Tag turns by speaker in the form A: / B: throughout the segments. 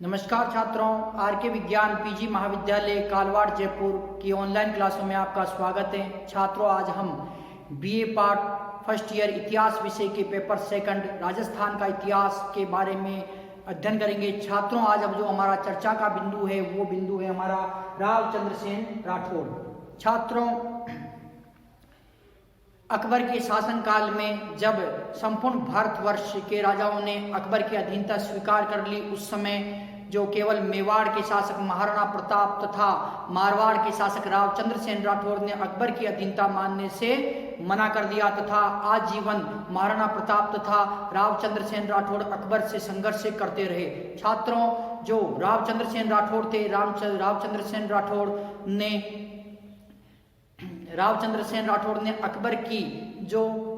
A: नमस्कार छात्रों, आर के विज्ञान पीजी महाविद्यालय कालवाड़ जयपुर की ऑनलाइन क्लासों में आपका स्वागत है। छात्रों, आज हम बीए पार्ट फर्स्ट ईयर इतिहास विषय के पेपर सेकंड राजस्थान का इतिहास के बारे में अध्ययन करेंगे। छात्रों, आज अब जो हमारा चर्चा का बिंदु है वो बिंदु है हमारा राव चंद्रसेन राठौड़। छात्रों, अकबर के शासनकाल में जब संपूर्ण भारतवर्ष के राजाओं ने अकबर की अधीनता स्वीकार कर ली, उस समय जो केवल मेवाड़ के शासक महाराणा प्रताप तथा मारवाड़ के शासक राव चंद्रसेन राठौड़ ने अकबर की अधीनता मानने से मना कर दिया तथा आजीवन महाराणा प्रताप तथा राव चंद्रसेन राठौड़ अकबर से संघर्ष करते रहे। छात्रों, जो राव चंद्रसेन राठौड़ थे, राव चंद्रसेन राठौड़ ने अकबर की जो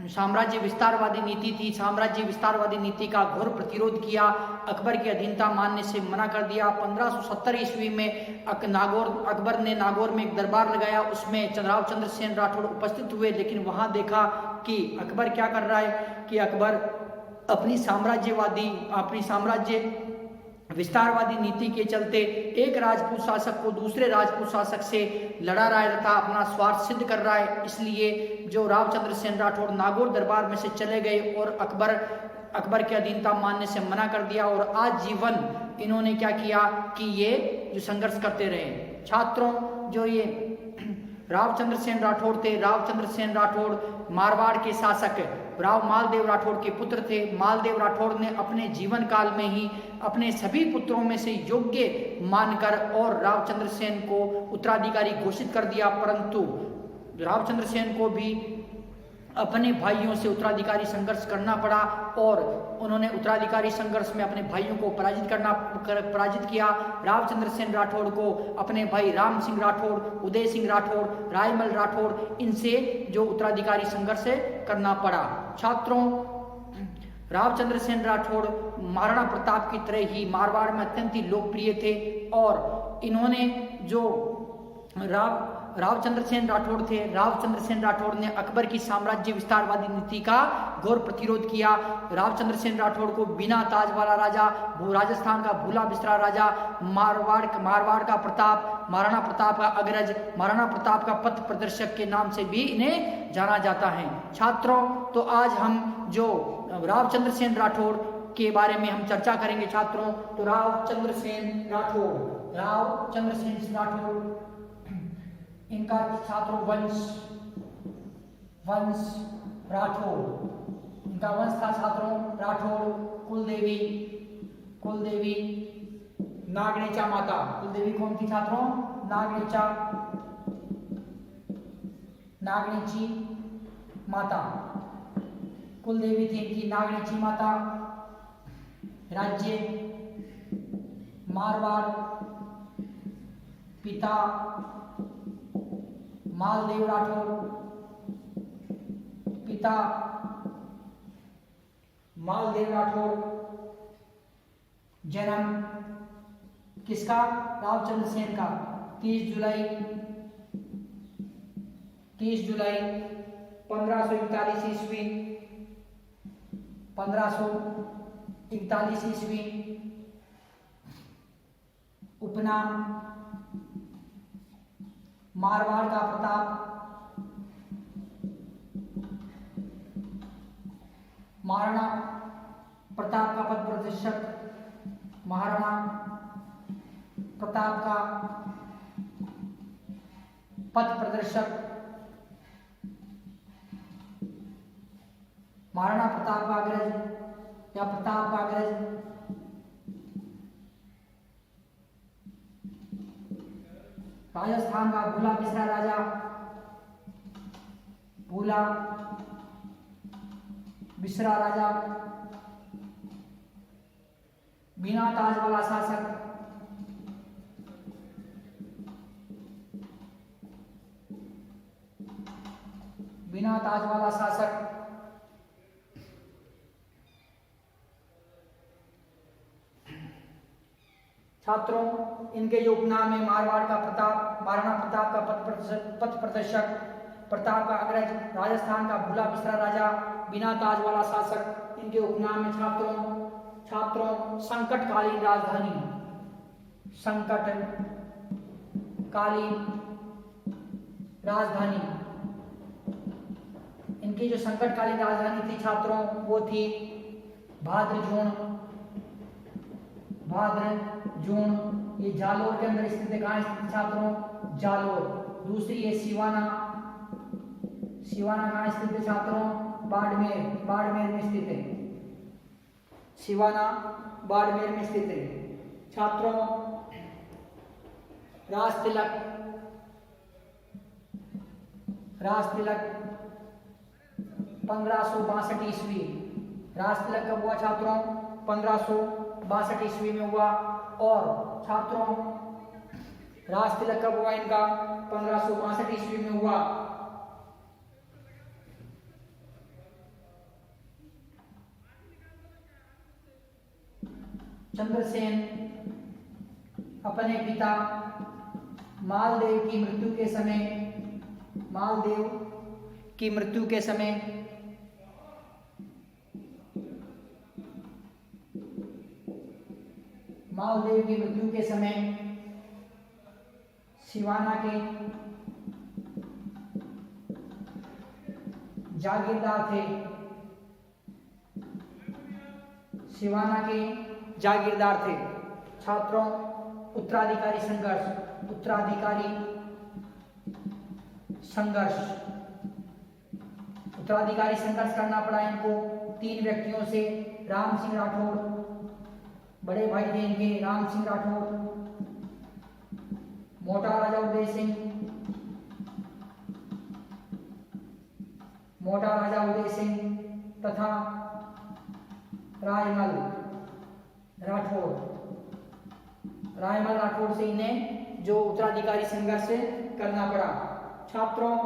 A: साम्राज्य विस्तारवादी नीति थी, साम्राज्य विस्तारवादी नीति का घोर प्रतिरोध किया, अकबर की अधीनता मानने से मना कर दिया। 1570 ईस्वी में अकबर ने नागौर में एक दरबार लगाया, उसमें राव चंद्रसेन राठौड़ उपस्थित हुए, लेकिन वहां देखा कि अकबर क्या कर रहा है कि अकबर अपनी साम्राज्य विस्तारवादी नीति के चलते एक राजपूत शासक को दूसरे राजपूत शासक से लड़ा रहा है तथा अपना स्वार्थ सिद्ध कर रहा है। इसलिए जो राव चंद्रसेन राठौड़ नागौर दरबार में से चले गए और अकबर की अधीनता मानने से मना कर दिया और आजीवन इन्होंने क्या किया कि ये जो संघर्ष करते रहे। छात्रों, जो ये राव चंद्रसेन राठौड़ थे, राव चंद्रसेन राठौड़ मारवाड़ के शासक राव मालदेव राठौड़ के पुत्र थे। मालदेव राठौड़ ने अपने जीवन काल में ही अपने सभी पुत्रों में से योग्य मानकर और राव चंद्रसेन को उत्तराधिकारी घोषित कर दिया, परंतु राव चंद्रसेन को भी अपने भाइयों से उत्तराधिकारी संघर्ष करना पड़ा और उन्होंने उत्तराधिकारी संघर्ष में अपने भाइयों को पराजित किया। राव चंद्रसेन राठौड़ को अपने भाई राम सिंह राठौड़, उदय सिंह राठौड़, रायमल राठौड़, इनसे जो उत्तराधिकारी संघर्ष करना पड़ा। छात्रों, राव चंद्रसेन राठौड़ महाराणा प्रताप की तरह ही मारवाड़ में अत्यंत ही लोकप्रिय थे और इन्होंने जो राव चंद्रसेन राठौड़ थे, राव चंद्रसेन राठौड़ ने अकबर की साम्राज्य विस्तारवादी नीति का घोर प्रतिरोध किया। राव चंद्रसेन राठौड़ को बिना ताज वाला राजा, राजस्थान का भूला बिसरा राजा, मारवाड़ का प्रताप, महाराणा प्रताप का अग्रज, महाराणा प्रताप का पथ प्रदर्शक के नाम से भी इन्हें जाना जाता है। छात्रों, तो आज हम जो राव चंद्रसेन राठौड़ के बारे में हम चर्चा करेंगे। छात्रों, तो राव चंद्रसेन राठौड़ इनका छात्रों वंश राठौड़, इनका वंश था छात्रों राठौड़। कुलदेवी नागणेचा माता, कुलदेवी कौन थी छात्रों? नागणेची माता कुलदेवी थी इनकी, नागणेची माता। राज्य मारवाड़, पिता मालदेव राठौड़, जन्म किसका? राव चंद्रसेन का 30 जुलाई 1541 ईस्वी 1541 ईस्वी। उपनाम मारवाड़ का प्रताप, महाराणा प्रताप का पथ प्रदर्शक, महाराणा प्रताप का पथ प्रदर्शक, महाराणा प्रताप का अग्रज या प्रताप का अग्रज। राजस्थान का भूला बिसरा राजा, भूला बिसरा राजा, बिना ताज वाला शासक, बिना ताज वाला शासक। छात्रों, इनके जो उपनाम है मारवाड़ का प्रताप, महाराणा प्रताप का पथ प्रदर्शक, प्रताप का अग्रज, राजस्थान का भूला बिसरा राजा, बिना ताज वाला शासक, इनके उपनाम है छात्रों। छात्रों संकटकालीन राजधानी, संकटकालीन राजधानी, इनकी जो संकटकालीन राजधानी थी छात्रों वो थी भाद्र जून। ये जालोर के अंदर स्थित है। कहाँ स्थित छात्रों? जालोर। दूसरी है सिवाना कहाँ स्थित है छात्रों? बाड़मेर में स्थित है। सिवाना बाड़मेर में स्थित है छात्रों। राज तिलक 1562 ईस्वी। राज तिलक कब हुआ छात्रों? 1562 ईस्वी में हुआ। और छात्रों राज तिलक कब हुआ इनका? 1562 ईस्वी में हुआ। चंद्रसेन अपने पिता मालदेव की मृत्यु के समय सिवाना के जागीरदार थे छात्रों। उत्तराधिकारी संघर्ष करना पड़ा इनको 3 व्यक्तियों से। राम सिंह राठौड़, बड़े भाई थे इनके राम सिंह राठौड़, मोटा राजा उदय सिंह तथा रायमल राठौड़ से इन्हें जो उत्तराधिकारी संघर्ष करना पड़ा छात्रों।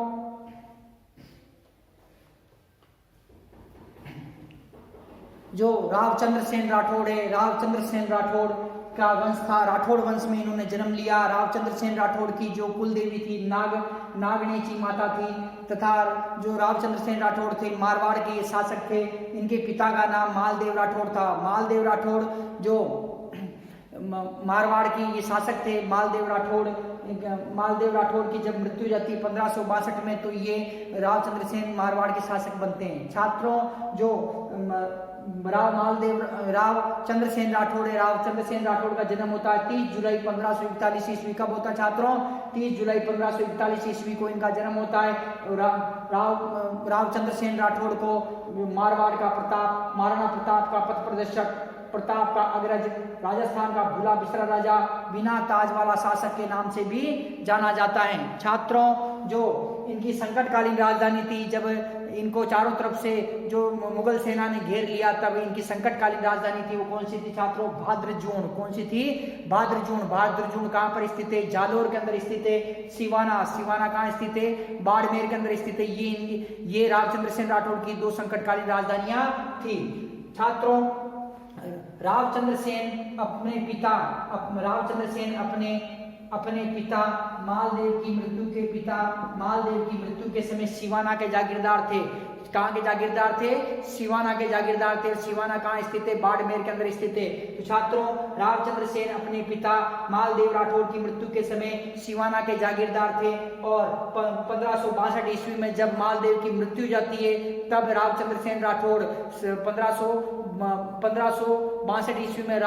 A: जो रावचंद्र सेन राठौड़ है, रावचंद्र सेन राठौड़ का वंश था। राठौड़ वंश में इन्होंने जन्म लिया। रावचंद्र सेन राठौड़ की जो कुल देवी थी नागनेची माता थी। तथा जो रावचंद्र सेन राठौड़ थे मारवाड़ के शासक थे। इनके पिता का नाम मालदेव राठौड़ था। मालदेव राठौड़ जो मारवाड़ के ये शासक थे। मालदेव राठौड़ की जब मृत्यु जाती है 1562 में, तो ये रावचंद्र सेन मारवाड़ के शासक बनते हैं छात्रों। जो रावचंद्र सेन राठौड़ है, रावचंद्र सेन राठौड़ का जन्म होता है 30 जुलाई 1541 ईस्वी। कब होता है छात्रों? 30 जुलाई 1541 ईस्वी को इनका जन्म होता है। रावचंद्र सेन राठौड़ को मारवाड़ का महाराणा प्रताप का पथ प्रदर्शक, प्रताप का अग्रज, राजस्थान का भूला बिसरा राजा, बिना ताज वाला शासक के नाम से भी जाना जाता है छात्रों। जो इनकी संकटकालीन राजधानी थी, जब इनको चारों तरफ से जो मुगल सेना ने घेर लिया, तब इनकी संकटकालीन राजधानी थी वो कौन सी थी छात्रों? भाद्रजून। कौन सी थी? भाद्रजून कहाँ पर स्थित है? जालोर के अंदर स्थित है। सिवाना कहाँ स्थित है? बाड़मेर के अंदर स्थित है। ये रावचंद्र सेन राठौड़ की 2 संकटकालीन राजधानियां थी छात्रों। रावचंद्र सेन अपने पिता मालदेव की मृत्यु के समय सिवाना के जागीरदार थे। कहाँ के जागीरदार थे? सिवाना के जागीरदार थे। सिवाना कहाँ स्थित है? बाड़मेर के अंदर स्थित है। तो छात्रों रावचंद्र सेन अपने पिता मालदेव राठौड़ की मृत्यु के समय सिवाना के जागीरदार थे। और 1562 ईस्वी में जब मालदेव की मृत्यु जाती है, तब रावचंद्र सेन राठौड़ 1562 ईस्वी में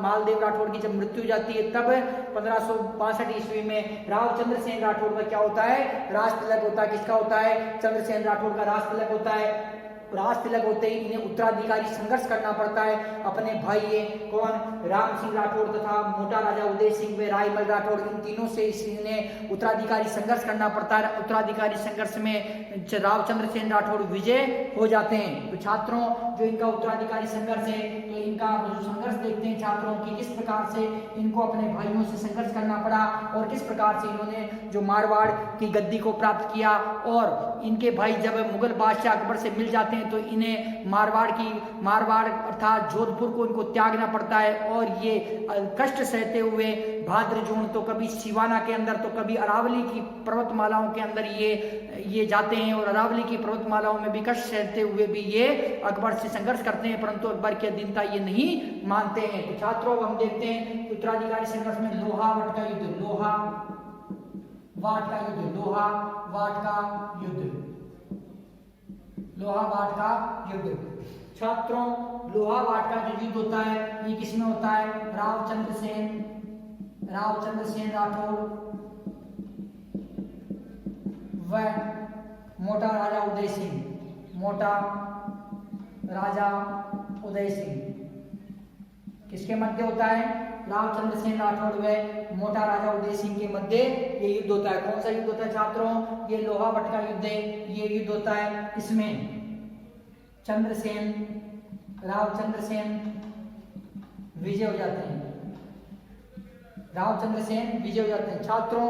A: मालदेव राठौड़ की जब मृत्यु जाती है, तब 1562 ईस्वी में रावचंद्र सेन राठौड़ का क्या होता है? राज तिलक होता है। किसका होता है? चंद्रसेन राठौड़ का राज तिलक होता है। राज तिलक होते ही इन्हें उत्तराधिकारी संघर्ष करना पड़ता है। अपने भाई ये कौन? राम सिंह राठौड़ तथा मोटा राजा उदय सिंह व रायमल राठौड़, इन तीनों से इन्हें उत्तराधिकारी संघर्ष करना पड़ता है। उत्तराधिकारी संघर्ष में रावचंद्र सेन राठौड़ विजय हो जाते हैं। तो छात्रों जो इनका उत्तराधिकारी संघर्ष है, तो इनका जो संघर्ष देखते हैं छात्रों की, किस प्रकार से इनको अपने भाइयों से संघर्ष करना पड़ा और किस प्रकार से इन्होंने जो मारवाड़ की गद्दी को प्राप्त किया। और इनके भाई जब मुगल बादशाह अकबर से मिल जाते हैं, तो इन्हें मारवाड़ अर्थात जोधपुर को इनको त्यागना पड़ता है। और ये कष्ट सहते हुए भाद्रजून तो कभी सिवाना के अंदर, तो कभी अरावली की पर्वतमालाओं के अंदर ये जाते हैं और अरावली की पर्वतमालाओं में भी कष्ट सहते हुए भी ये अकबर से संघर्ष करते हैं, परंतु अकबर की अधीनता ये नहीं मानते हैं। तो छात्रों हम देखते हैं उत्तराधिकारी संघर्ष में लोहा वाट का युद्ध, लोहा वाट का युद्ध, लोहा वाट का युद्ध, लोहा वाट का युद्ध। छात्रों लोहा वाट का जो युद्ध होता है ये किसमें होता है? रावचंद्र सेन राठौर व मोटा राजा उदय सिंह, मोटा राजा उदय सिंह किसके मध्य होता है? रावचंद्र सेन राठौर व मोटा राजा उदय सिंह के मध्य ये युद्ध होता है। कौन सा युद्ध होता है छात्रों? ये लोहा वट का युद्ध है। ये युद्ध होता है इसमें रावचंद्र सेन विजय हो जाते हैं, रावचंद्र सेन विजय हो जाते हैं। छात्रों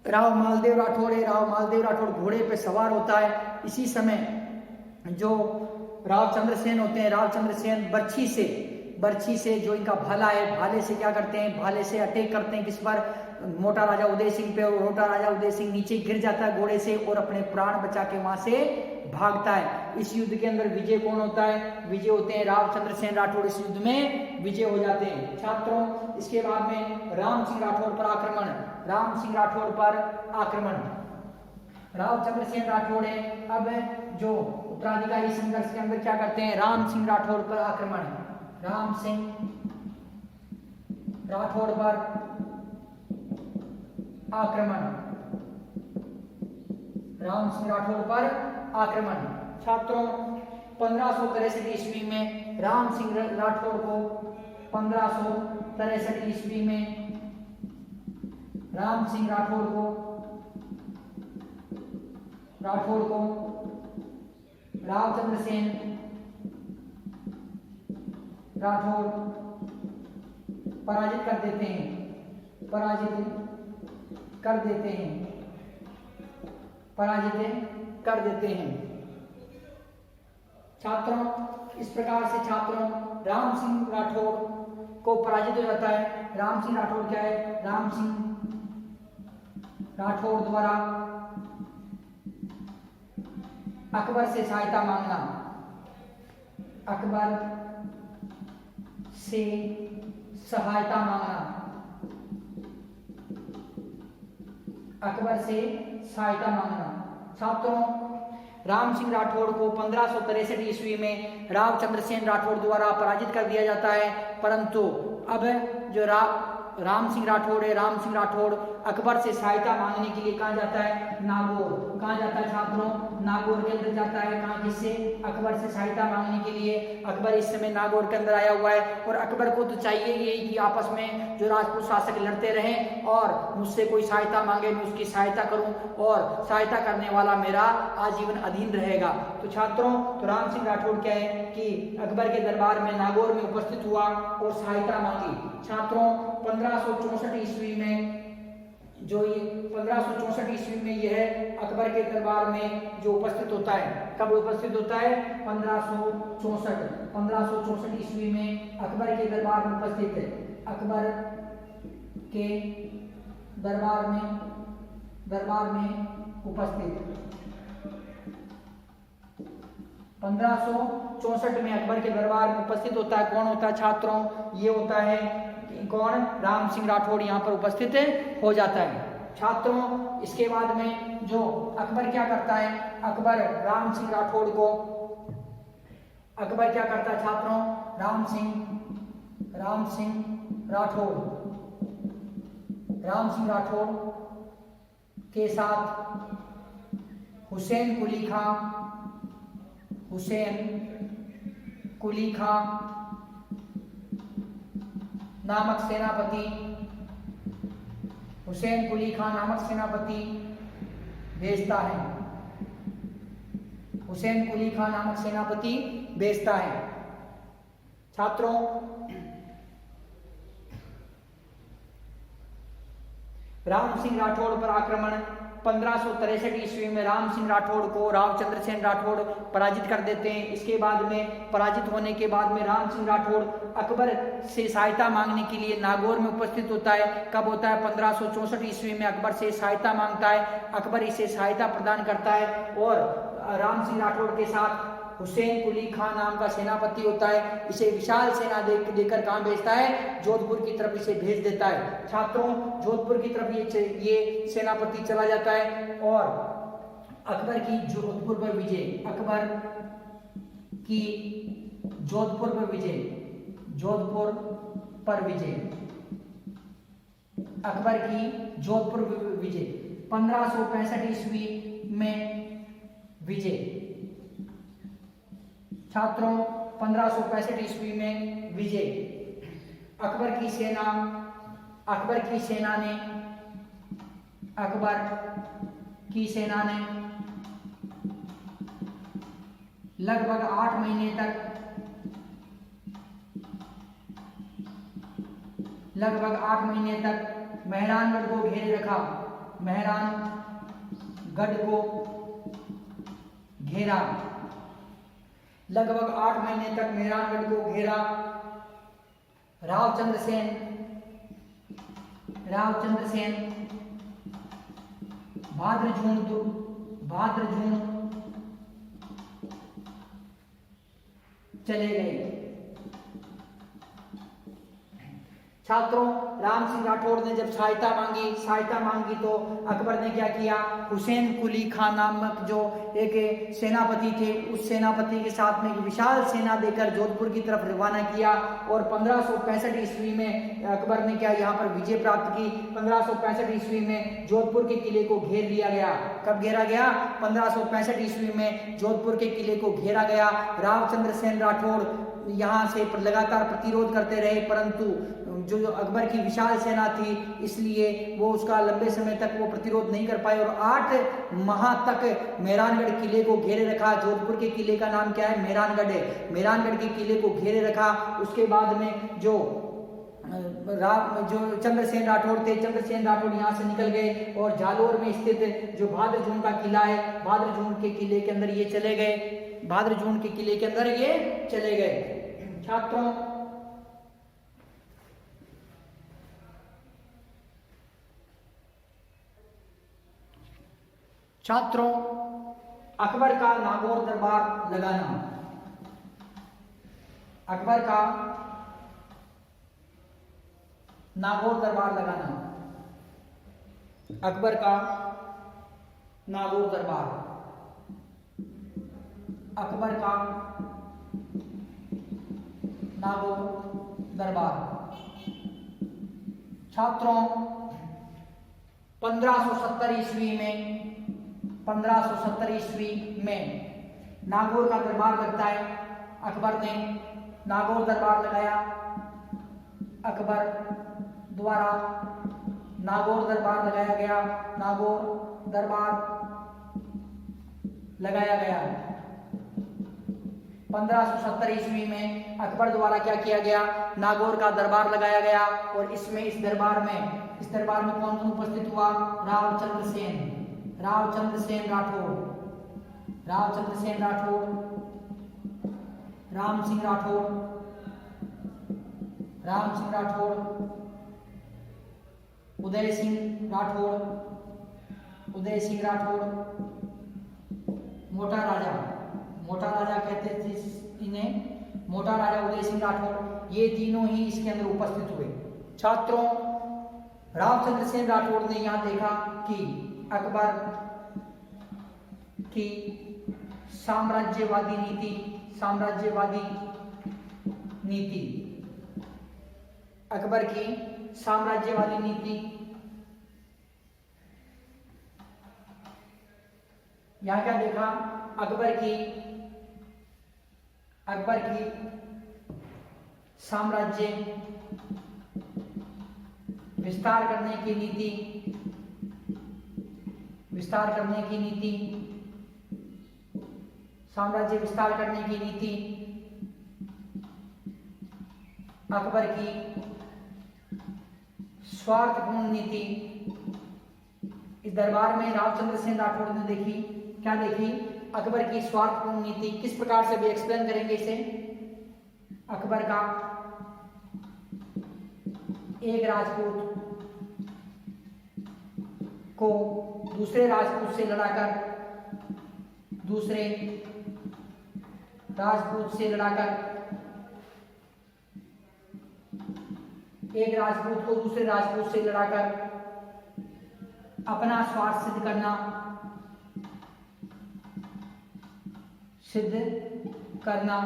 A: राव मालदेव राठौड़ है, राव मालदेव राठौड़ घोड़े पे सवार होता है। इसी समय जो रावचंद्र सेन होते हैं, रावचंद्र सेन बर्छी से जो इनका भाला है, भाले से क्या करते हैं? भाले से अटैक करते हैं किस पर? मोटा राजा उदय सिंह पे। और मोटा राजा उदय सिंह नीचे गिर जाता है घोड़े से और अपने प्राण बचा के वहां से भागता है। इस युद्ध के अंदर विजय कौन होता है? विजय होते हैं रावचंद्र सेन राठौड़, इस युद्ध में विजय हो जाते हैं। छात्रों इसके बाद में राम सिंह राठौड़ पर आक्रमण, राम सिंह राठौड़ पर आक्रमण। रावचंद्र सेन राठौड़ है, अब जो उत्तराधिकारी संघर्ष के अंदर क्या करते हैं? राम सिंह राठौड़ पर आक्रमण, राम सिंह राठौड़ पर आक्रमण, राम सिंह राठौड़ पर आक्रमण। छात्रों 1563 ईस्वी में राम सिंह राठौड़ को 1563 ईस्वी में राम सिंह राठौड़ को रावचंद्र सेन राठौड़ पराजित कर देते हैं, पराजित कर देते हैं। छात्रों इस प्रकार से राम सिंह राठौड़ को पराजित हो जाता है। राम सिंह राठौड़ क्या है? राम सिंह राठौड़ द्वारा अकबर से सहायता मांगना, अकबर से सहायता मांगना, अकबर से सहायता मांगना। छात्रों राम सिंह राठौड़ को 1563 ईस्वी में रावचंद्र सेन राठौड़ द्वारा पराजित कर दिया जाता है, परंतु अब जो राम सिंह राठौड़ है, राम सिंह राठौड़ अकबर से सहायता मांगने के लिए कहाँ जाता है? नागौर। कहाँ जाता है छात्रों? नागौर के अंदर जाता है। कहाँ? किससे? अकबर से सहायता मांगने के लिए। अकबर इस समय नागौर के अंदर आया हुआ है और अकबर को तो चाहिए यही कि आपस में जो राजपूत शासक लड़ते रहें और मुझसे कोई सहायता मांगे मैं उसकी सहायता करूं और सहायता करने वाला मेरा आजीवन अधीन रहेगा। तो छात्रों तो राम सिंह राठौड़ क्या है कि अकबर के दरबार में नागौर में उपस्थित हुआ और सहायता मांगी। छात्रों 1564 ईस्वी में जो ये 1564 ईस्वी में यह अकबर के दरबार में जो उपस्थित होता है, कब उपस्थित होता है? 1564 ईस्वी में अकबर के दरबार में उपस्थित है। अकबर के दरबार में उपस्थित 1564 में अकबर के दरबार में उपस्थित होता है। कौन होता है छात्रों? ये होता है कौन? राम सिंह राठौड़ यहाँ पर उपस्थित हो जाता है। छात्रों इसके बाद में जो अकबर क्या करता है? अकबर राम सिंह राठौड़ को अकबर क्या करता है छात्रों? राम सिंह राठौड़ के साथ हुसैन कुली खां नामक सेनापति भेजता है। हुसैन कुली खां नामक सेनापति भेजता है। छात्रों राम सिंह राठौड़ पर आक्रमण 1563 ईस्वी में राम सिंह राठौड़ को रावचंद्र सेन राठौड़ पराजित कर देते हैं। इसके बाद में पराजित होने के बाद में राम सिंह राठौड़ अकबर से सहायता मांगने के लिए नागौर में उपस्थित होता है। कब होता है? 1564 ईस्वी में अकबर से सहायता मांगता है, अकबर इसे सहायता प्रदान करता है और राम सिंह राठौड़ के साथ हुसैन कुली खान नाम का सेनापति होता है, इसे विशाल सेना देकर कहां भेजता है? जोधपुर की तरफ इसे भेज देता है। छात्रों, जोधपुर की तरफ ये सेनापति चला जाता है और अकबर की जोधपुर पर विजय, अकबर की जोधपुर पर विजय, जोधपुर पर विजय, अकबर की जोधपुर विजय 1565 ईस्वी में विजय। छात्रों, 1565 ईस्वी में विजय। अकबर की सेना ने लगभग 8 महीने तक मेहरानगढ़ को घेरे रखा, मेहरानगढ़ को घेरा, लगभग 8 महीने तक मेहरानगढ़ को घेरा। रावचंद्र सेन भाद्र जून चले गए। छात्रों, राम सिंह राठौड़ ने जब सहायता मांगी तो अकबर ने क्या किया? हुसैन कुली खान नामक जो एक सेनापति थे, उस सेनापति के साथ में एक विशाल सेना देकर जोधपुर की तरफ रवाना किया और 1565 ईस्वी में अकबर ने क्या यहाँ पर विजय प्राप्त की। 1565 ईस्वी में जोधपुर के किले को घेर लिया गया। कब घेरा गया? 1565 ईस्वी में जोधपुर के किले को घेरा गया। रावचंद्र सेन राठौड़ यहाँ से लगातार प्रतिरोध करते रहे, परंतु जो अकबर की विशाल सेना थी, इसलिए वो उसका लंबे समय तक वो प्रतिरोध नहीं कर पाए और 8 माह तक मेहरानगढ़ किले को घेरे रखा। जोधपुर के किले का नाम क्या है? मेहरानगढ़ है। मेहरानगढ़ के किले को घेरे रखा। उसके बाद में जो चंद्रसेन राठौड़ थे, चंद्रसेन राठौड़ यहाँ से निकल गए और जालोर में स्थित जो भाद्रजून का किला है, भाद्रजून के किले के अंदर ये चले गए, भाद्रजून के किले के अंदर ये चले गए। छात्रों, अकबर का नागौर दरबार लगाना, अकबर का नागौर दरबार लगाना, अकबर का नागौर दरबार, अकबर का नागौर दरबार। छात्रों, 1570 ईस्वी में नागौर का दरबार लगता है। अकबर ने नागौर दरबार लगाया, अकबर द्वारा नागौर दरबार लगाया गया, नागौर दरबार लगाया गया। 1570 ईस्वी में अकबर द्वारा क्या किया गया? नागौर का दरबार लगाया गया और इस दरबार में कौन कौन उपस्थित हुआ? रावचंद्र सेन राठौड़, राम सिंह राठौड़, उदय सिंह राठौड़, मोटा राजा कहते थे इन्हें, मोटा राजा उदय सिंह राठौड़, ये तीनों ही इसके अंदर उपस्थित हुए। छात्रों, रावचंद्र सेन राठौड़ ने यहां देखा कि अकबर की साम्राज्यवादी नीति, अकबर की साम्राज्यवादी नीति, यहां क्या देखा? अकबर की साम्राज्य विस्तार करने की नीति, साम्राज्य विस्तार करने की नीति, अकबर की स्वार्थपूर्ण नीति, इस दरबार में रावचंद्र सेन राठौड़ ने देखी, क्या देखी? अकबर की स्वार्थपूर्ण नीति। किस प्रकार से भी एक्सप्लेन करेंगे इसे? अकबर का एक राजपूत को दूसरे राजपूत से लड़ाकर, दूसरे राजपूत से लड़ाकर, एक राजपूत को दूसरे राजपूत से लड़ाकर अपना स्वार्थ सिद्ध करने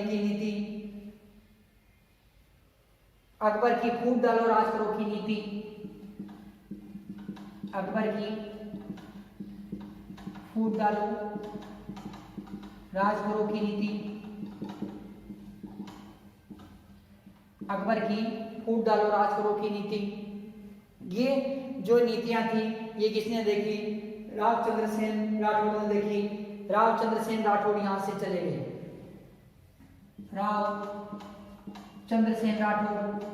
A: की नीति, अकबर की फूट डालो राज करो की नीति, अकबर की फूट डालो राज करो की नीति, अकबर की फूट डालो राज करो की नीति। ये जो नीतियां थी ये किसने देखी? रावचंद्र सेन राठौड़ ने देखी। रावचंद्र सेन राठौड़ यहां से चले गए। रावचंद्र सेन राठौड़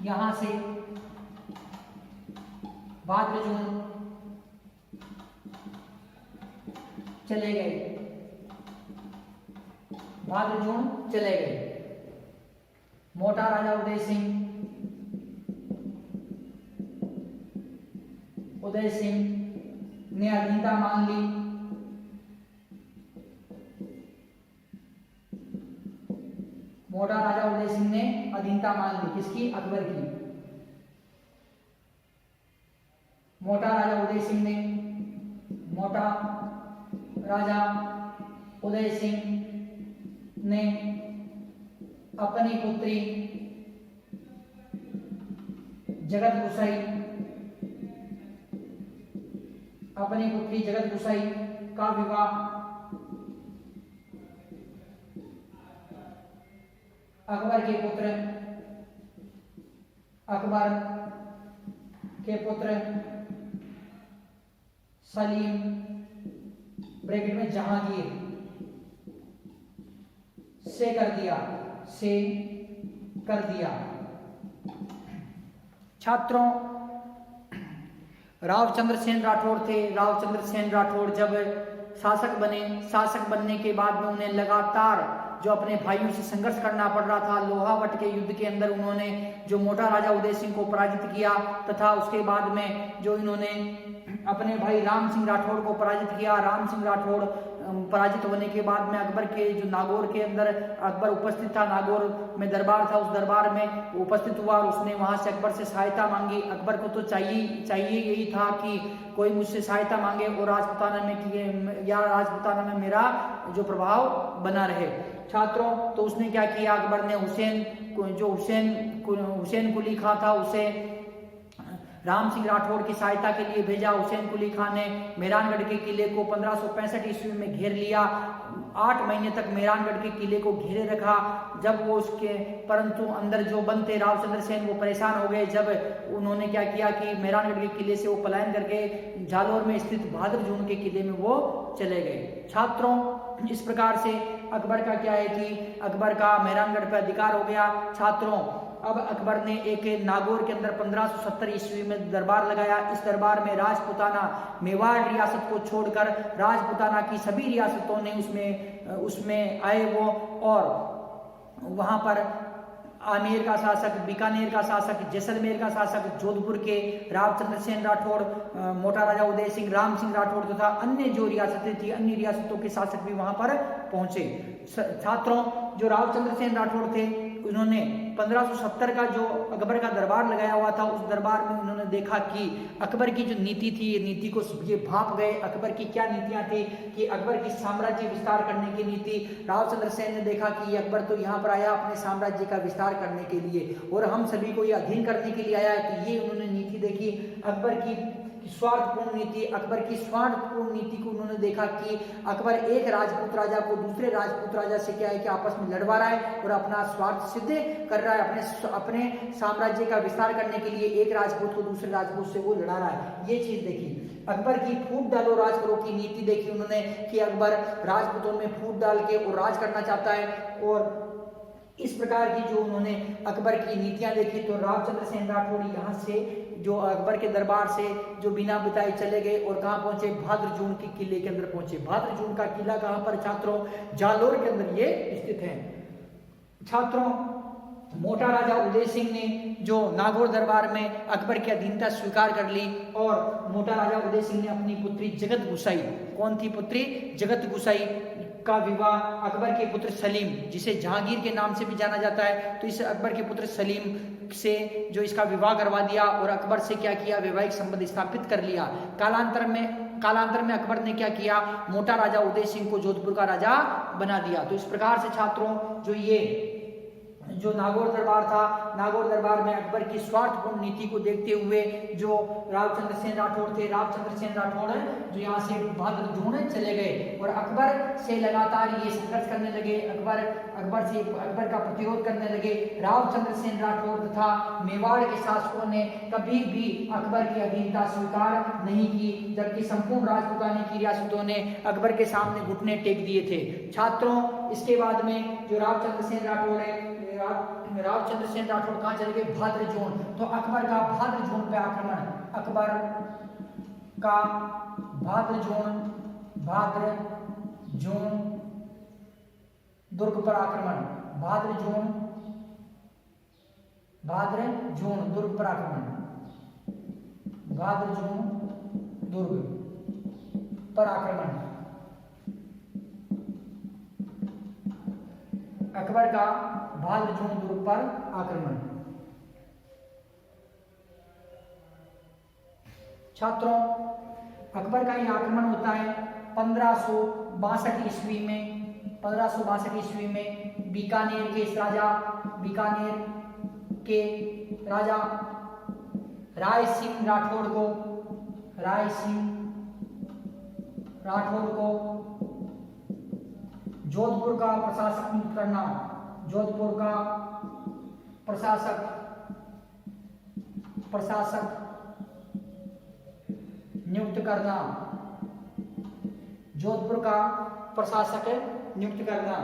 A: यहां से भाद्र जून चले गए, भाद्र जून चले गए। मोटा राजा उदय सिंह ने अधीनता मान ली। मोटा राजा उदय सिंह ने अधीनता मान ली। किसकी? अकबर की। मोटा राजा उदय सिंह ने अपनी पुत्री जगत गुसाई का विवाह अकबर के पुत्र सलीम ब्रैकेट में जहांगीर से कर दिया। छात्रों, रावचंद्र सेन राठौड़ थे। रावचंद्र सेन राठौड़ जब शासक बनने के बाद में उन्हें लगातार जो अपने भाइयों से संघर्ष करना पड़ रहा था। लोहावट के युद्ध के अंदर उन्होंने जो मोटा राजा उदय सिंह को पराजित किया, तथा उसके बाद में जो इन्होंने अपने भाई राम सिंह राठौड़ को पराजित किया। राम सिंह राठौड़ पराजित होने के बाद में अकबर के जो नागौर के अंदर अकबर उपस्थित था, नागौर में दरबार था, उस दरबार में उपस्थित हुआ और उसने वहां से अकबर से सहायता मांगी। अकबर को तो चाहिए यही था कि कोई मुझसे सहायता मांगे और राजपुताना में मेरा जो प्रभाव बना रहे। छात्रों, तो उसने क्या किया? अकबर ने हुसैन कुली खां था, उसे राम सिंह राठौड़ की सहायता के लिए भेजा। हुसैन कुली खां ने मेहरानगढ़ के किले को 1565 ईस्वी में घेर लिया। 8 महीने तक मेहरानगढ़ के किले को घेरे रखा। जब वो परंतु अंदर जो बंद थे रावचंद्र सेन वो परेशान हो गए। जब उन्होंने क्या किया कि मेहरानगढ़ के किले से वो पलायन करके जालौर में स्थित भाद्र जून के किले में वो चले गए। छात्रों, इस प्रकार से अकबर का क्या है कि अकबर का मेहरानगढ़ पर अधिकार हो गया। छात्रों, अब अकबर ने एक नागौर के अंदर 1570 ईस्वी में दरबार लगाया। इस दरबार में राजपुताना मेवाड़ रियासत को छोड़कर राजपुताना की सभी रियासतों ने उसमें आए वो, और वहां पर आमेर का शासक, बीकानेर का शासक, जैसलमेर का शासक, जोधपुर के रावचंद्र सेन राठौड़, मोटा राजा उदय सिंह, राम सिंह राठौड़ तथा अन्य जो रियासतें थी, अन्य रियासतों के शासक भी वहां पर पहुंचे। छात्रों, जो रावचंद्र सेन राठौड़ थे उन्होंने 1570 का जो अकबर का दरबार लगाया हुआ था, उस दरबार में उन्होंने देखा कि अकबर की जो नीति थी, ये नीति को ये भाप गए। अकबर की क्या नीतियां थी कि अकबर की साम्राज्य विस्तार करने की नीति। रावचंद्र सेन ने देखा कि ये अकबर तो यहाँ पर आया अपने साम्राज्य का विस्तार करने के लिए और हम सभी को ये अधीन करने के लिए आया है, तो ये उन्होंने नीति देखी अकबर की स्वार्थपूर्ण नीति, अकबर की स्वार्थपूर्ण नीति को उन्होंने देखा कि अकबर एक राजपूत राजा को दूसरे राजपूत राजा से क्या है कि आपस में लड़वा रहा है और अपना स्वार्थ सिद्ध कर रहा है, अपने साम्राज्य का विस्तार करने के लिए एक राजपूत को दूसरे राजपूत से वो लड़ा रहा है। ये चीज देखी। अकबर की फूट डालो राज करो की नीति देखी उन्होंने कि अकबर राजपूतों में फूट डाल के और राज करना चाहता है, और इस प्रकार की जो उन्होंने अकबर की नीतियां देखी। तो रावचंद्र सेन राठौड़ यहाँ से जो अकबर के दरबार से जो बिना बताए चले गए और कहाँ पहुंचे, भाद्रजून के किले के अंदर पहुंचे। भाद्रजून का किला कहाँ पर छात्रों, जालोर के अंदर ये स्थित है। छात्रों, मोटा राजा उदय सिंह ने जो नागौर दरबार में अकबर की अधीनता स्वीकार कर ली, और मोटा राजा उदय सिंह ने अपनी पुत्री जगत गुसाई, कौन थी पुत्री, जगत गुसाई का विवाह अकबर के पुत्र सलीम, जिसे जहांगीर के नाम से भी जाना जाता है, तो इस अकबर के पुत्र सलीम से जो इसका विवाह करवा दिया और अकबर से क्या किया, वैवाहिक संबंध स्थापित कर लिया। कालांतर में अकबर ने क्या किया, मोटा राजा उदय सिंह को जोधपुर का राजा बना दिया। तो इस प्रकार से छात्रों जो ये जो नागौर दरबार था, नागौर दरबार में अकबर की स्वार्थपूर्ण नीति को देखते हुए जो रावचंद्र सेन राठौड़ थे, रावचंद्र सेन राठौड़ जो यहाँ से भाद्रजून चले गए और अकबर से लगातार ये संघर्ष करने लगे, अकबर का प्रतिरोध करने लगे। रावचंद्र सेन राठौड़ तथा मेवाड़ के शासकों ने कभी भी अकबर की अधीनता स्वीकार नहीं की, जबकि संपूर्ण राजपूताने की रियासतों ने अकबर के सामने घुटने टेक दिए थे। छात्रों, इसके बाद में जो रावचंद्र सेन राठौड़ है, रावचंद्र सेन राठौड़ कहाँ चले गए, भाद्रजून। तो अकबर का भाद्रजून पे आक्रमण, अकबर का भाद्रजून दुर्ग पर आक्रमण, भाद्रजून दुर्ग पर आक्रमण, भाद्रजून दुर्ग पर आक्रमण, अकबर का भाद्रजून दुर्ग पर आक्रमण। छात्रों, अकबर का यह आक्रमण होता है 1562 ईस्वी में। 1562 ईस्वी में बीकानेर के राजा राय सिंह राठौड़ को जोधपुर का प्रशासक नियुक्त करना, जोधपुर का प्रशासक नियुक्त करना, जोधपुर का प्रशासक नियुक्त करना।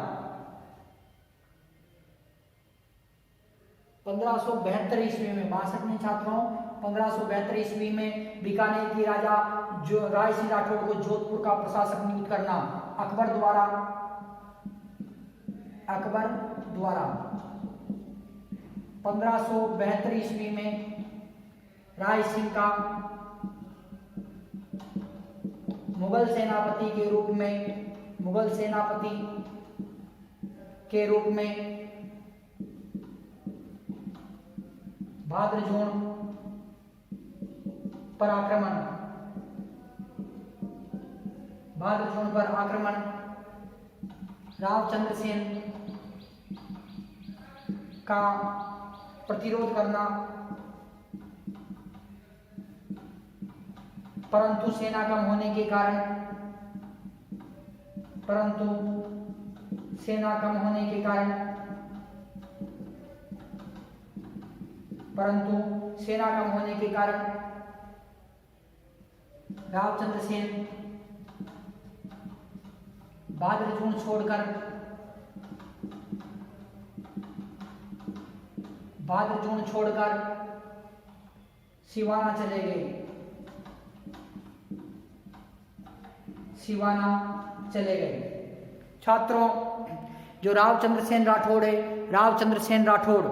A: 1572 ईस्वी में, 62 में छात्रों, 1572 ईस्वी में बीकानेर की राजा जो राय सिंह राठौड़ को जोधपुर का प्रशासक नियुक्त करना अकबर द्वारा 1572 ईस्वी में राय सिंह का मुगल सेनापति के रूप में भाद्रजून पर आक्रमण रावचंद्र सेन का प्रतिरोध करना, परंतु सेना कम होने के कारण रावचंद्र सेन भाद्रजून छोड़कर सिवाना चले गए। छात्रों, जो रावचंद्र सेन राठौड़ है, रावचंद्र सेन राठौड़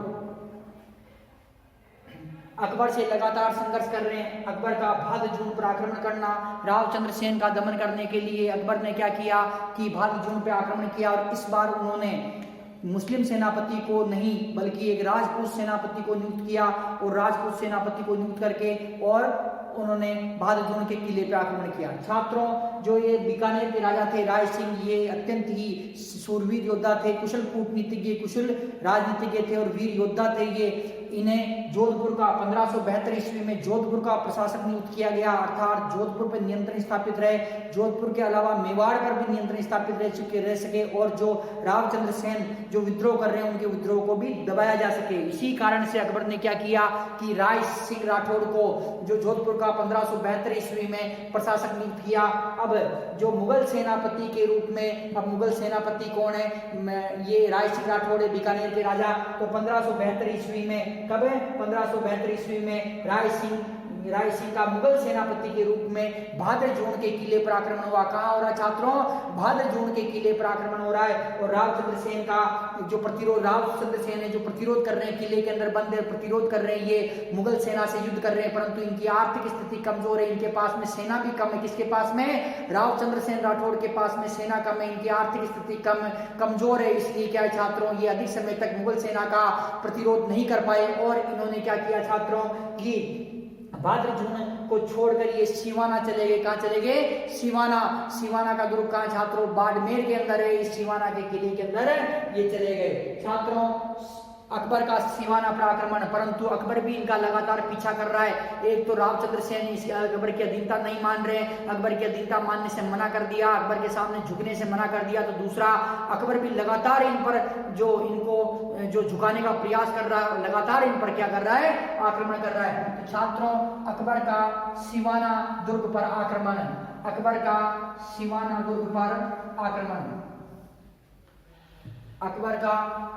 A: अकबर से लगातार संघर्ष कर रहे हैं। अकबर का भाद्रजून पर आक्रमण करना, रावचंद्र सेन का दमन करने के लिए अकबर ने क्या किया कि भाद्रजून पर आक्रमण किया, और इस बार उन्होंने मुस्लिम सेनापति को नहीं बल्कि एक राजपूत सेनापति को नियुक्त किया, और राजपूत सेनापति को नियुक्त करके और उन्होंने भाद्रजून के किले पर आक्रमण किया। छात्रों, जो ये बीकानेर के राजा थे राय सिंह, ये अत्यंत ही सूरवीर योद्धा थे, कुशल कूटनीतिज्ञ, कुशल राजनीतिज्ञ थे और वीर योद्धा थे। ये इन्हें जोधपुर का 1572 ईस्वी में जोधपुर का प्रशासक नियुक्त किया गया, अर्थात जोधपुर पर नियंत्रण स्थापित रहे। जोधपुर के अलावा मेवाड़ पर भी नियंत्रण स्थापित रह सके और जो रावचंद्र सेन जो विद्रोह कर रहे हैं उनके विद्रोह को भी दबाया जा सके। इसी कारण से अकबर ने क्या किया कि राय सिंह राठौड़ को जो जोधपुर का 1572 ईस्वी में प्रशासक नियुक्त किया। अब जो मुगल सेनापति के रूप में, अब मुगल सेनापति कौन है, ये राय सिंह राठौड़ बीकानेर के राजा। तो 1572 ईस्वी में, कब है 1572 ईस्वी में राय सिंह का मुगल सेनापति के रूप में भाद्र जून के किले पर आक्रमण हुआ। कहां हो रहा है छात्रों, भाद्र जून के किले पर आक्रमण हो रहा है। और रावचंद्र सेन का जो प्रतिरोध, रावचंद्र सेन है जो प्रतिरोध कर रहे हैं, किले के अंदर बंद है, प्रतिरोध कर रहे हैं, ये मुगल सेना से युद्ध कर रहे हैं, परंतु इनकी आर्थिक स्थिति कमजोर है, इनके पास में सेना भी कम है। किसके पास में, रावचंद्र सेन राठौड़ के पास में सेना कम है, इनकी आर्थिक स्थिति कमजोर है। इसलिए क्या है छात्रों, ये अधिक समय तक मुगल सेना का प्रतिरोध नहीं कर पाए और इन्होंने क्या किया छात्रों कि भाद्र जून को छोड़कर ये सिवाना चले गए। कहां चले गए, सिवाना का दुर्ग कहां छात्रों, बाड़मेर के अंदर है। इस सिवाना के किले के अंदर ये चले गए छात्रों। अकबर का सिवाना पर आक्रमण, परंतु अकबर भी इनका लगातार पीछा कर रहा है। एक तो रावचंद्र सेन अकबर की अधीनता नहीं मान रहे, अकबर की अधीनता मानने से मना कर दिया, अकबर के सामने झुकने से मना कर दिया। तो दूसरा, अकबर भी लगातार इन पर जो झुकाने का प्रयास कर रहा है, लगातार इन पर क्या कर रहा है, आक्रमण कर रहा है। तो छात्रों, अकबर का सिवाना दुर्ग पर आक्रमण, अकबर का सिवाना दुर्ग पर आक्रमण, अकबर का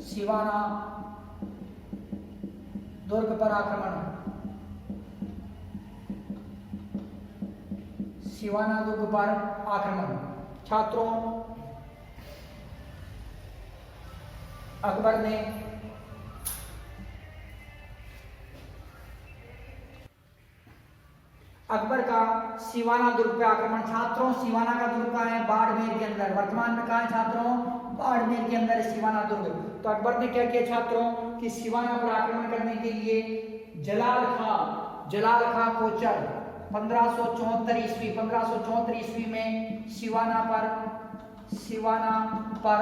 A: सिवाना दुर्ग पर आक्रमण, सिवाना दुर्ग पर आक्रमण। छात्रों, अकबर ने अकबर का सिवाना दुर्ग पे आक्रमण। छात्रों, सिवाना का दुर्ग कहाँ है, बाड़मेर के अंदर, वर्तमान में कहाँ है छात्रों, बाड़मेर के अंदर सिवाना दुर्ग। तो अकबर ने क्या किया छात्रों कि सिवाना पर आक्रमण करने के लिए जलाल खां कोचर 1574 ईस्वी में सिवाना पर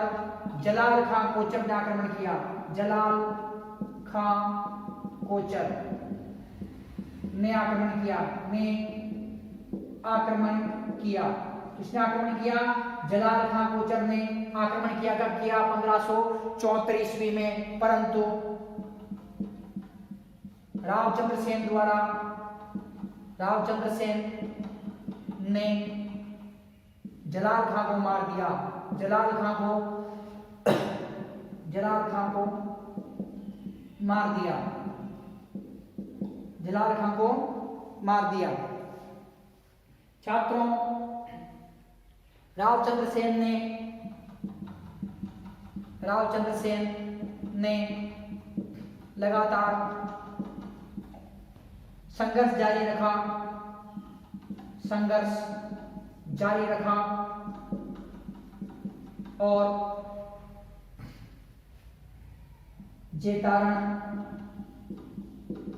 A: जलाल खां कोचर ने आक्रमण किया। जलाल खां कोचर ने आक्रमण किया। किसने आक्रमण किया, जलाल खां कोचर ने आक्रमण किया। कब किया, 1574 ईस्वी में। परंतु रावचंद्र सेन ने जलाल खां को मार दिया। जलाल खां को मार दिया। छात्रों, रावचंद्र सेन ने लगातार संघर्ष जारी रखा और जेतारण,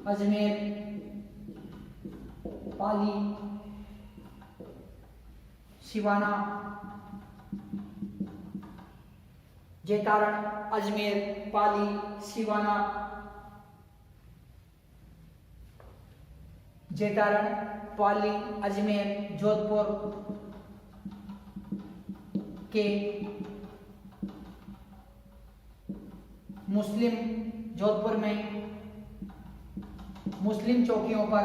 A: अजमेर, पाली, सिवाना, जेतारण, अजमेर, पाली, सिवाना, जेतारण, पाली, अजमेर, जोधपुर के जोधपुर में मुस्लिम चौकियों पर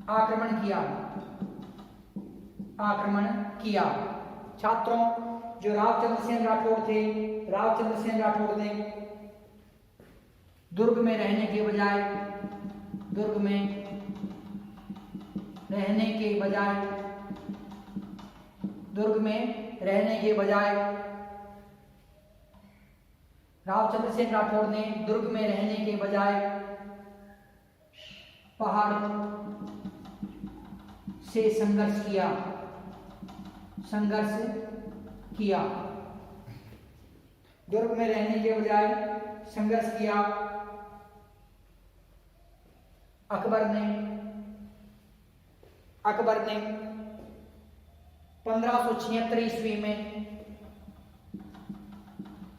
A: आक्रमण किया। छात्रों, जो रावचंद्र सेन राठौड़ थे, रावचंद्र सेन राठौड़ ने दुर्ग में रहने के बजाय रावचंद्र सेन राठौड़ ने दुर्ग में रहने के बजाय पहाड़ से संघर्ष किया। दुर्ग में रहने के बजाय संघर्ष किया। अकबर ने अकबर ने 1576 ईस्वी में,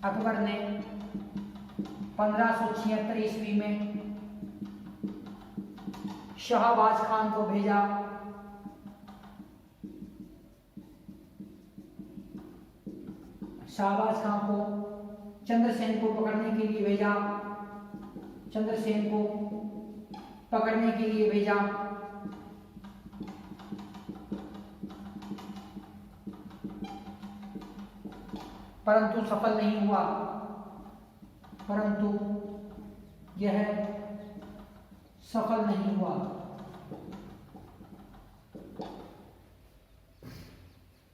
A: अकबर ने 1576 ईस्वी में शाहबाज खान को भेजा, शाहबाज खान को चंद्रसेन को पकड़ने के लिए भेजा, चंद्रसेन को पकड़ने के लिए भेजा। परंतु सफल नहीं हुआ, परंतु यह सफल नहीं हुआ।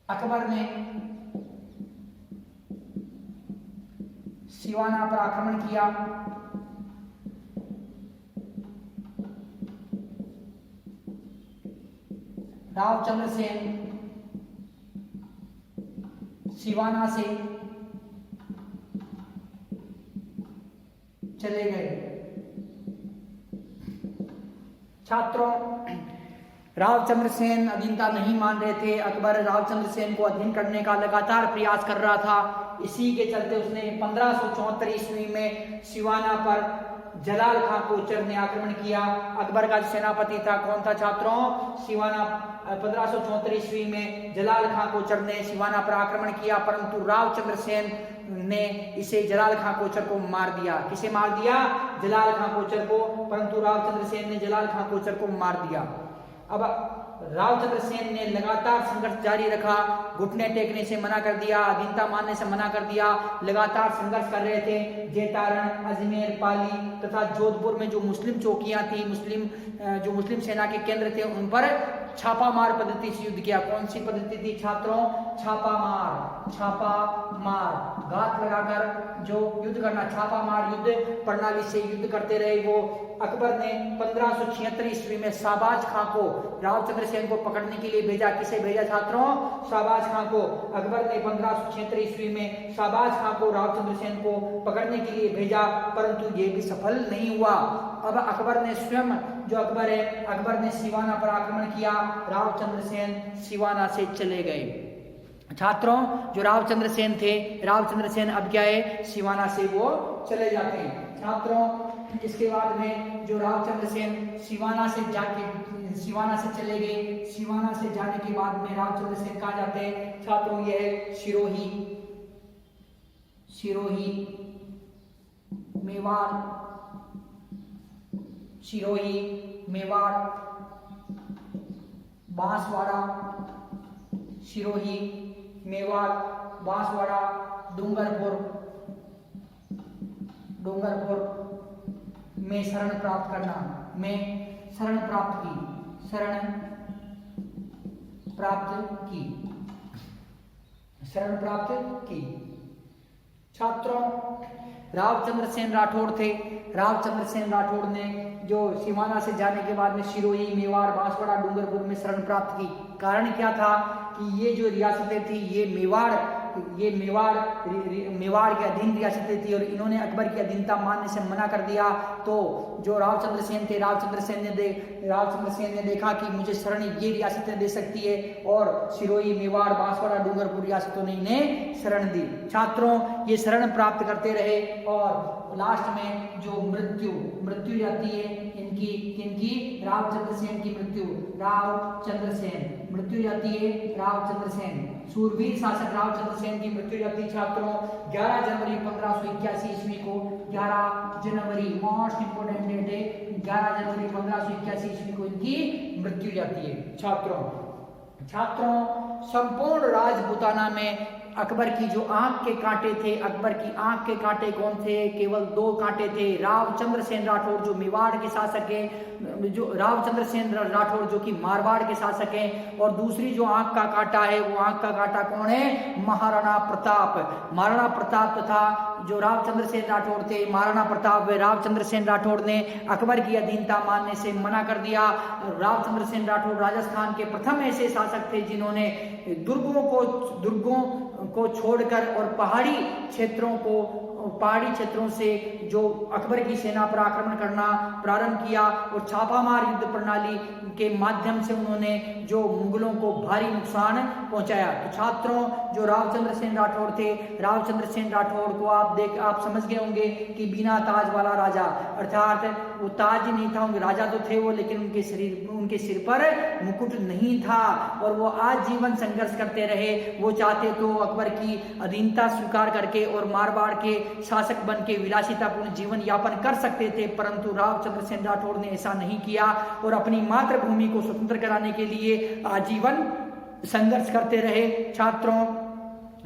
A: अकबर ने सिवाना पर आक्रमण किया, रावचंद्र सेन सिवाना से चले गए। छात्रों, रावचंद्र सेन अधीनता नहीं मान रहे थे। अकबर रावचंद्र सेन को अधीन करने का लगातार प्रयास कर रहा था। इसी के चलते उसने 1574 ईस्वी में सिवाना पर जलाल खां कोचर ने आक्रमण किया। अकबर का सेनापति था, कौन था छात्रों? सिवाना। 1574 ईस्वी में जलाल खां कोचर ने सिवाना पर आक्रमण किया, परंतु रावचंद्र सेन ने इसे जलाल खां कोचर को मार दिया। किसे मार दिया? जलाल खां कोचर को। परंतु रावचंद्र सेन ने जलाल खां कोचर को मार दिया। अब रावचंद्र सेन ने लगातार संघर्ष जारी रखा, घुटने टेकने से मना कर दिया, अधीनता मानने से मना कर दिया। लगातार संघर्ष कर रहे थे। जेतारण, अजमेर, पाली तथा जोधपुर में जो मुस्लिम चौकियां थी, जो मुस्लिम सेना के केंद्र थे, उन पर छापामार पद्धति से युद्ध किया। कौन सी पद्धति थी छात्रों? छापामार, छापामार, घात लगाकर जो युद्ध करना, छापामार युद्ध प्रणाली से युद्ध करते रहे वो। अकबर ने 1576 ईस्वी में शाहबाज खां को रावचंद्र सेन को पकड़ने के लिए भेजा। किसे भेजा छात्रों? शाहबाज खां को। अकबर ने 1576 ईस्वी में शाहबाज खां को रावचंद्र सेन को पकड़ने के लिए भेजा, परंतु ये भी सफल नहीं हुआ। अब अकबर ने स्वयं, जो अकबर है, अकबर ने सिवाना पर आक्रमण किया। रावचंद्र सेन सिवाना से चले गए। छात्रों, जो रावचंद्र सेन थे, रावचंद्र सेन अब क्या है? सिवाना से वो चले जाते हैं। छात्रों, इसके बाद में जो रावचंद्र सेन सिवाना से चले गए, सिवाना से जाने के बाद में रावचंद्र सेन कहाँ जाते हैं छात्रों? ये है सिरोही, सिरोही, मेवाड़, सिरोही, मेवाड़, बांसवाड़ा, सिरोही, मेवाड़, बांसवाड़ा, डूंगरपुर, डूंगरपुर में शरण प्राप्त करना, में शरण प्राप्त की, शरण प्राप्त की, शरण प्राप्त की। छात्रों, रावचंद्र सेन राठौड़ थे। रावचंद्र सेन राठौड़ ने जो सिवाना से जाने के बाद में सिरोही, मेवाड़, बांसवाड़ा, डूंगरपुर में शरण प्राप्त की। कारण क्या था कि ये जो रियासतें थी, ये मेवाड़ के अधीन रियासतें थी और इन्होंने अकबर की अधीनता मानने से मना कर दिया। तो जो रावचंद्र सेन थे, रावचंद्र सेन ने देखा कि मुझे शरण ये रियासतें दे सकती है, और सिरोही, मेवाड़, बांसवाड़ा, डूंगरपुर रियासतों ने इन्हें शरण दी। छात्रों, ये शरण प्राप्त करते रहे और लास्ट में जो मृत्यु जाती है इनकी रावचंद्र सेन की मृत्यु, रावचंद्र सेन मृत्यु जाती है, रावचंद्र सेन, सूरवीर शासक रावचंद्र सेन की मृत्यु जाती है। छात्रों, 11 जनवरी 1581 ईस्वी को, 11 जनवरी मोस्ट इंपोर्टेंट डेट है, 11 जनवरी 1581 ईस्वी को इनकी मृत्यु जाती है। छात्रों, संपूर्ण राजपूताना में अकबर की जो आंख के कांटे थे, अकबर की आंख के कांटे कौन थे? केवल 2 कांटे थे। रावचंद्र सेन राठौड़ जो मेवाड़ के शासक हैं, जो रावचंद्र सेन राठौड़ जो कि मारवाड़ के शासक हैं, और दूसरी जो आंख का कांटा है, वो आंख का कांटा कौन है? महाराणा प्रताप। महाराणा प्रताप तथा जो रावचंद्र सेन राठौड़ थे, महाराणा प्रताप व रावचंद्र सेन राठौड़ ने अकबर की अधीनता मानने से मना कर दिया। रावचंद्र सेन राठौड़ राजस्थान के प्रथम ऐसे शासक थे जिन्होंने दुर्गों को छोड़कर और पहाड़ी क्षेत्रों से जो अकबर की सेना पर आक्रमण करना प्रारंभ किया और छापामार युद्ध प्रणाली के माध्यम से उन्होंने जो मुगलों को भारी नुकसान पहुंचाया। तो छात्रों, जो रावचंद्र सेन राठौड़ थे, रावचंद्र सेन राठौड़ को आप समझ गए होंगे कि बिना ताज वाला राजा, अर्थात वो ताज नहीं था, उनके राजा तो थे वो, लेकिन उनके सिर पर मुकुट नहीं था और वो आज जीवन संघर्ष करते रहे। वो चाहते तो अकबर की अधीनता स्वीकार करके और मारवाड़ के शासक बन के विलासितापूर्ण जीवन यापन कर सकते थे, परंतु रावचंद्र सेन राठौड़ ने ऐसा नहीं किया और अपनी मातृभूमि को स्वतंत्र कराने के लिए आजीवन संघर्ष करते रहे। छात्रों,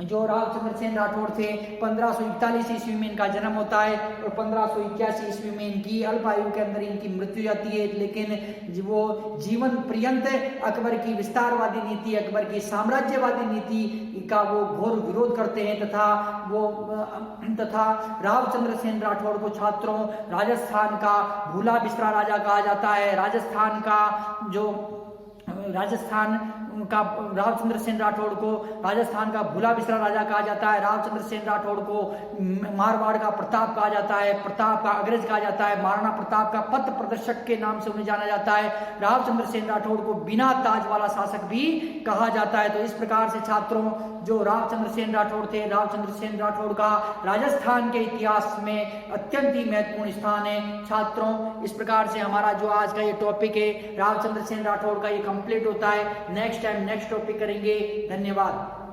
A: जो रावचंद्र सेन राठौड़ थे, 1541 ईस्वी में इनका जन्म होता है और 1581 ईस्वी में इनकी अल्प आयु के अंदर इनकी मृत्यु जाती है। लेकिन वो जीवन पर्यंत अकबर की विस्तारवादी नीति, अकबर की साम्राज्यवादी नीति का वो घोर विरोध करते हैं तथा रावचंद्र सेन राठौड़ को छात्रों राजस्थान का भूला बिस्तरा राजा कहा जाता है। रावचंद्र सेन राठौड़ को राजस्थान का भूला बिस्तरा राजा कहा जाता है। रावचंद्र सेन राठौड़ को मारवाड़ का प्रताप कहा जाता है, प्रताप का अग्रज कहा जाता है, महाराणा प्रताप का पथ प्रदर्शक के नाम से उन्हें जाना जाता है। रावचंद्र सेन राठौड़ को बिना ताज वाला शासक भी कहा जाता है। तो इस प्रकार से छात्रों, जो रावचंद्र सेन राठौड़ थे, रावचंद्र सेन राठौड़ का राजस्थान के इतिहास में अत्यंत ही महत्वपूर्ण स्थान है। छात्रों, इस प्रकार से हमारा जो आज का ये टॉपिक है रावचंद्र सेन राठौड़ का, ये कंप्लीट होता है। नेक्स्ट टाइम नेक्स्ट टॉपिक करेंगे। धन्यवाद।